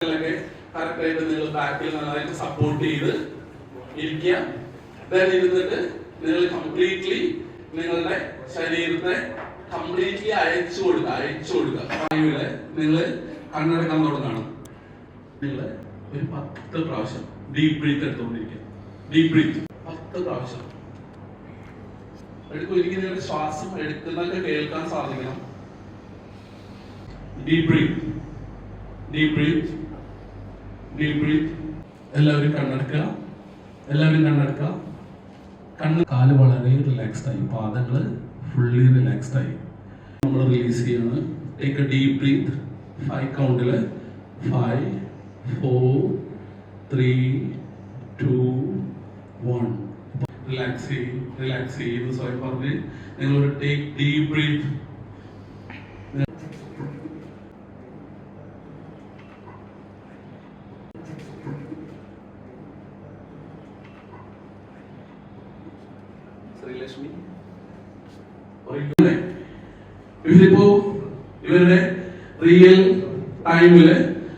കറക്റ്റായിട്ട് നിങ്ങൾ ബാക്കിൽ നന്നായിട്ട് സപ്പോർട്ട് ചെയ്ത് ഇരിക്കുക. ഇരുന്നിട്ട് നിങ്ങൾ കംപ്ലീറ്റ്ലി നിങ്ങളുടെ ശരീരത്തെ കംപ്ലീറ്റ്ലി അയച്ചു കൊടുക്കുക. നിങ്ങൾ കണ്ണടക്കാൻ തുടങ്ങണം. നിങ്ങൾ ഒരു 10 പ്രാവശ്യം ഡീപ് ബ്രീത്ത് എടുത്തുകൊണ്ടിരിക്കുക. ഡീപ് ബ്രീത്ത് 10 പ്രാവശ്യം എടുക്കും. എനിക്ക് നിങ്ങളുടെ ശ്വാസം എടുക്കുന്നതൊക്കെ കേൾക്കാൻ സാധിക്കണം. Deep breath, deep breath, deep breath. എല്ലാവരും കണ്ണെടുക്കുക. കണ്ണ് കാല് വളരെ റിലാക്സ്ഡ് ആയി, പാദങ്ങള് ഫുള്ളി റിലാക്സ്ഡ് ആയി. നമ്മൾ റിലീസ് ചെയ്യാണ്. Take a deep breath. 5 കൗണ്ടില് 5, 4, 3, 2, 1. റിലാക്സ് ചെയ്ത് സ്വയം പറഞ്ഞ് നിങ്ങളൊരു ടേക്ക് ഡീപ് ബ്രീത്ത്. ശ്രീലക്ഷ്മി ഇവരിപ്പോ ഇവരുടെ റിയൽ ടൈമില്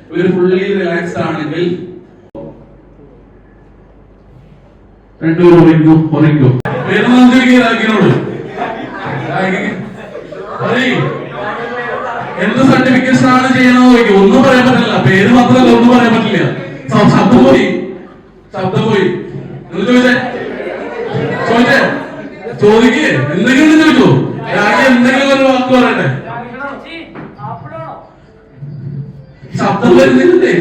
ഇവർ ഫുള്ളി റിലാക്സ്ഡ് ആണെങ്കിൽ രണ്ടുപേരും ഉറങ്ങിക്കോ. എന്ത് സർട്ടിഫിക്കേഷൻ ആണ് ചെയ്യണമെന്ന് ചോദിക്കും. ഒന്നും പറയാൻ പറ്റില്ല. പേര് മാത്രമല്ല, ഒന്നും പറയാൻ പറ്റില്ല. ശബ്ദം പോയി. ചോദിക്കേ, എന്തെങ്കിലും ചോദിച്ചോ. എന്തെങ്കിലും ഒരു വാക്ക് പറയട്ടെ. ശബ്ദം വരുന്നില്ലേ?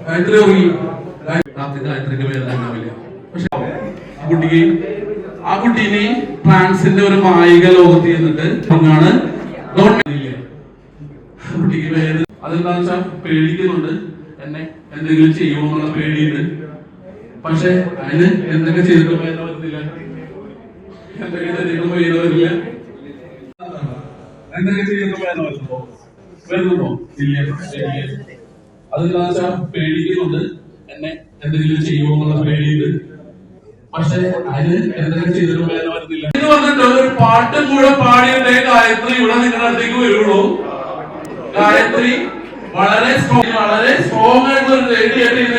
ഗായത്രി ഉറങ്ങി. ഗായത്രിക്ക് വേദന ഉണ്ടാവില്ല. പക്ഷെ ആ കുട്ടീനെ ട്രാൻസിന്റെ ഒരു മായിക ലോകത്ത് ചെന്നിട്ട് ആണ് കുട്ടിക്ക് വേദന. അതെന്താന്ന് വെച്ചാൽ പേടിക്കുന്നുണ്ട്, എന്നെ എന്തെങ്കിലും ചെയ്യുമോന്നുള്ള പേടിയുണ്ട്. പക്ഷെ അതിന് എന്തൊക്കെ ചെയ്തിട്ടും വേദന വരുന്നില്ല. എന്തൊക്കെ ചെയ്തിട്ടും വേദന വരില്ല. എന്തൊക്കെ ചെയ്തിട്ടും വേദന വരുന്നുണ്ടോ? ഇല്ല. അതെന്താന്ന് വെച്ചാൽ പേടിക്കുന്നുണ്ട്, എന്നെ എന്തെങ്കിലും ചെയ്യുമോന്നുള്ള പേടിയുണ്ട്. പക്ഷെ അതിന് എന്തൊക്കെ ചെയ്തിട്ടും വേദന വരുന്നില്ല എന്ന് പറഞ്ഞിട്ട് ഒരു പാട്ടും കൂടെ പാടിയിട്ടേ ഗായത്രി ഇവിടെ നിങ്ങളുടെ അടുത്തേക്ക് വരുള്ളൂ. ഗായത്രി വളരെ സ്ട്രോങ് ആയിട്ടുള്ള ഒരു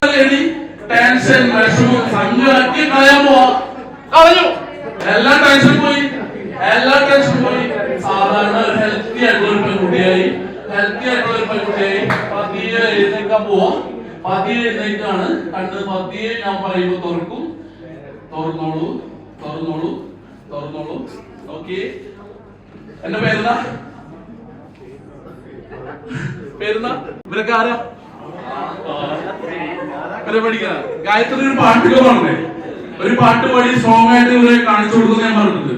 ലേഡി ടെൻഷൻ, വിഷമം, സങ്കടക്കി കളയാൻ കളഞ്ഞു. എല്ലാ ടെൻഷനും പോയി. സാധാരണ ഒരു ഹെൽത്തി ആയിട്ടുള്ള ഒരു പെൺകുട്ടിയായി പതിയെ എഴുന്നേക്കാൻ പോവാ. പതിയെ എഴുന്നേക്കാണ്. കണ്ണ് പതിയെ ഞാൻ പറയുമ്പോ തുറക്കും. തുറന്നോളൂ. ഓക്കെ. എന്റെ പേരെന്താ? ഇവരൊക്കെ ആരാ? ഇവരെ പഠിക്കാ. ഗായത്രി ഒരു പാട്ടൊക്കെ പറഞ്ഞേ. ഒരു പാട്ട് പാടി സ്ട്രോങ് ആയിട്ട് ഇവരെ കാണിച്ചു കൊടുക്കുന്ന ഞാൻ പറഞ്ഞിട്ടുണ്ട്.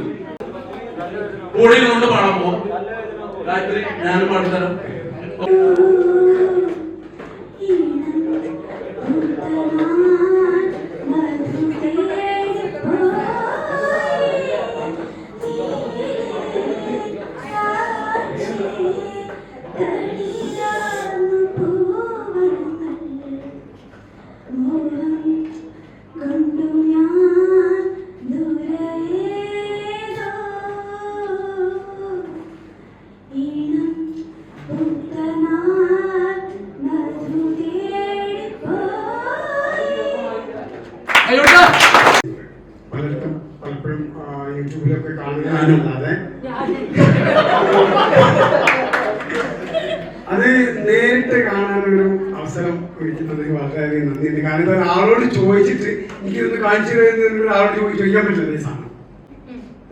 കൂടെ കൊണ്ട് പാടാൻ പോവാം. ഗായത്രി ഞാനും പാടിത്തരാം. പലർക്കും പലപ്പോഴും യൂട്യൂബിലൊക്കെ കാണുന്നതല്ലാതെ അത് നേരിട്ട് കാണാനൊരു അവസരം ഒരുക്കുന്നത് വളരെയധികം നന്ദിയുണ്ട്. കാരണം ഇത് ഒരാളോട് ചോദിച്ചിട്ട് എനിക്കിതൊന്ന് കാണിച്ചു തരുന്ന ഒരാളോട് ചോദിക്കാൻ പറ്റില്ല ഈ സാധനം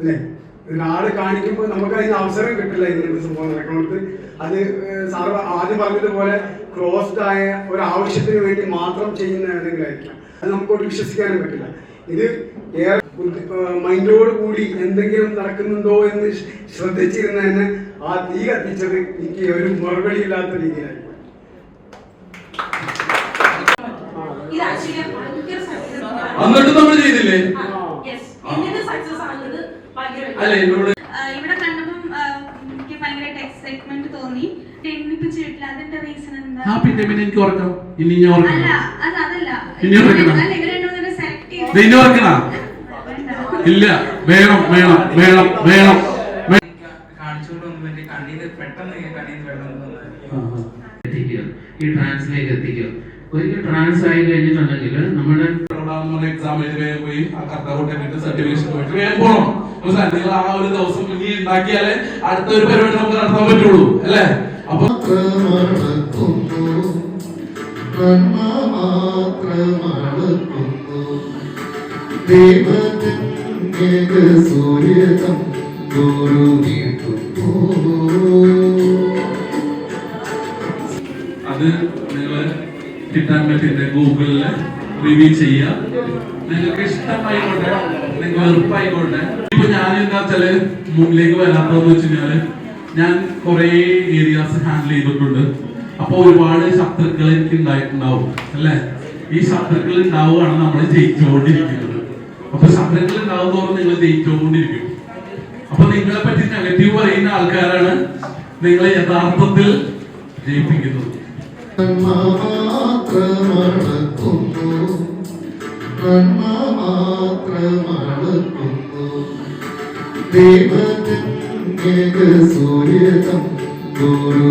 അല്ലേ. ഒരാള് കാണിക്കുമ്പോൾ നമുക്ക് അതിന് അവസരം കിട്ടില്ല. ഇങ്ങനത്തെ സംഭവം നടക്കുന്നത് അത് സാറ് ആദ്യം പറഞ്ഞതുപോലെ ക്ലോസ്ഡ് ആയ ഒരു ആവശ്യത്തിന് വേണ്ടി മാത്രം ചെയ്യുന്ന ഏതെങ്കിലും ആയിരിക്കാം. അത് നമുക്കോട്ട് വിശ്വസിക്കാനും പറ്റില്ല. ഇത് ഏറെ മൈൻഡോട് കൂടി എന്തെങ്കിലും നടക്കുന്നുണ്ടോ എന്ന് ശ്രദ്ധിച്ചിരുന്ന തന്നെ ആ തീ കത്തിച്ചത് എനിക്ക് ഒരു മറുപടി ഇല്ലാത്ത രീതിയിലായി. എന്നിട്ട് നമ്മൾ ചെയ്തില്ലേ? ഇവിടെ കണ്ടപ്പം എനിക്ക് ഭയങ്കരമായിട്ട് എക്സൈറ്റ്മെന്റ് തോന്നി. അതിന്റെ റീസൺ എന്താ? പിന്നെ എനിക്ക് ഉറക്കം. ഇനി ഞാൻ അതല്ല ഇനി ഉറക്കണം. ഇല്ല, വേണം. കാണിച്ചു വന്നപ്പോൾ എന്റെ കണ്ണീന്ന് പെട്ടെന്ന് വെള്ളം വന്നത്. എത്തിക്കുക, ഈ ട്രാൻസിലേക്ക് എത്തിക്കുക. ഒരിക്കൽ ട്രാൻസ് ആയി കഴിഞ്ഞിട്ടുണ്ടെങ്കിൽ നമ്മുടെ എക്സാം എഴുതി വേഗം പോയി ആ കർത്താവ് സർട്ടിഫിക്കേഷൻ പോയിട്ട് വേഗം പോകണം. നിങ്ങൾ ആ ഒരു ദിവസം ഇനി ഉണ്ടാക്കിയാലേ അടുത്ത ഒരു പരിപാടി നമുക്ക് നടത്താൻ പറ്റുള്ളൂ അല്ലേ? അപ്പൊ അത് നിങ്ങള് കിട്ടാൻ പറ്റുന്ന ഗൂഗിളില് റിവ്യൂ ചെയ്യുക. നിങ്ങൾക്ക് ഇഷ്ടമായിക്കോട്ടെ, നിങ്ങൾക്ക് വെറുപ്പായിക്കോട്ടെ. ഇപ്പൊ ഞാൻ എന്താ വെച്ചാല് മുന്നിലേക്ക് വരാത്തതെന്ന് വെച്ച് കഴിഞ്ഞാല് ഞാൻ കുറെ ഏരിയാസ് ഹാൻഡിൽ ചെയ്തിട്ടുണ്ട്. അപ്പൊ ഒരുപാട് ശത്രുക്കൾ എനിക്ക് ഉണ്ടായിട്ടുണ്ടാവും അല്ലെ? ഈ ശത്രുക്കൾ ഉണ്ടാവുകയാണ് നമ്മൾ ജയിച്ചുകൊണ്ടിരിക്കുന്നത്. അപ്പൊ ശത്രുക്കൾ ഉണ്ടാവും തോറും നിങ്ങൾ ജയിച്ചുകൊണ്ടിരിക്കും. അപ്പൊ നിങ്ങളെ പറ്റി നെഗറ്റീവ് പറയുന്ന ആൾക്കാരാണ് നിങ്ങളെ യഥാർത്ഥത്തിൽ ജയിപ്പിക്കുന്നത്. സൂര്യതം ഗുരു